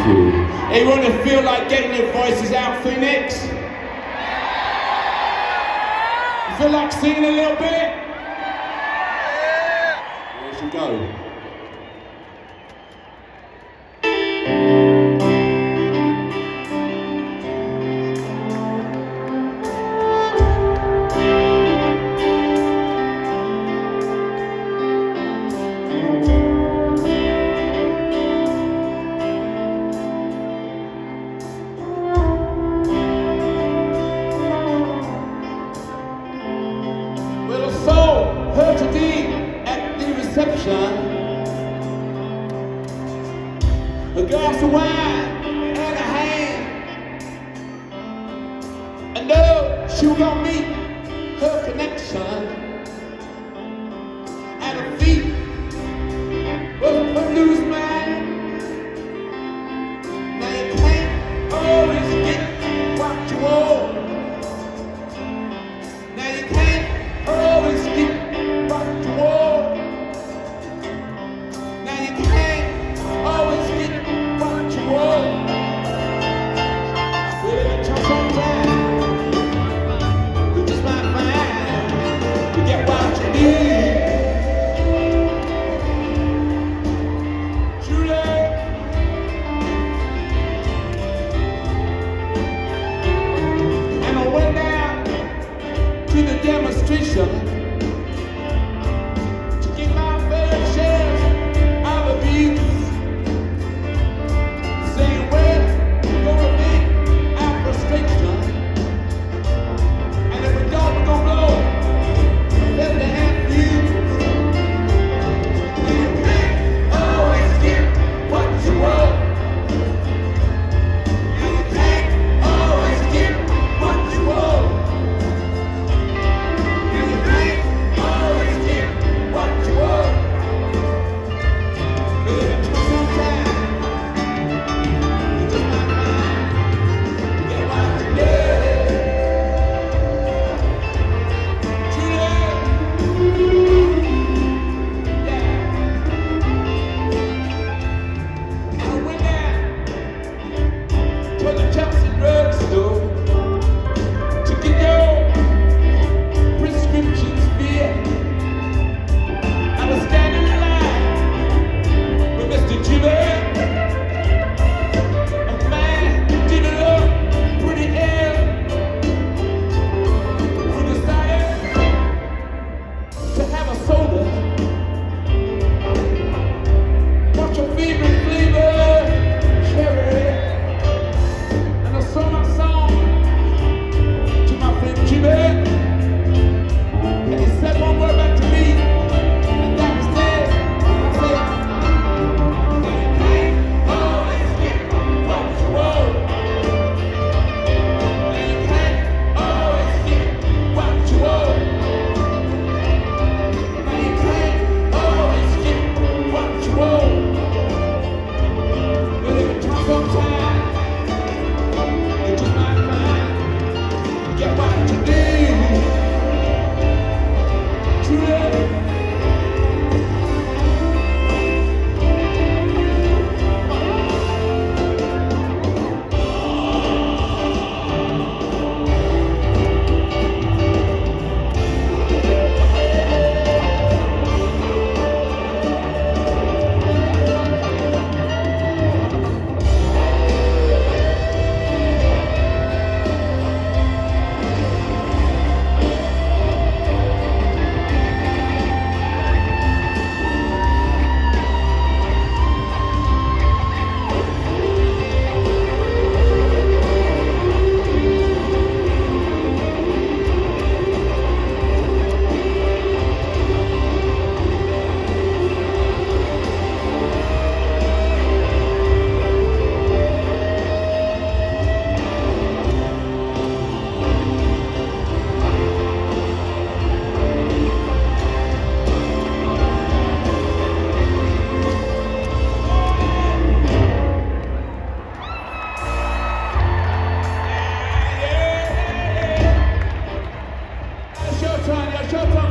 you. Anyone who feel like getting their voices out, Phoenix? You feel like singing a little bit? There you go. Her today at the reception, a glass of wine and a hand, and know she was gonna meet her connection at her feet was a blues man. Now you can't always get what you want. Now you can't always get what you want. Now you can't always get what you want. Well, it took some time. You just might find you get what you need. True love. And I went down to the demonstration. Showtime.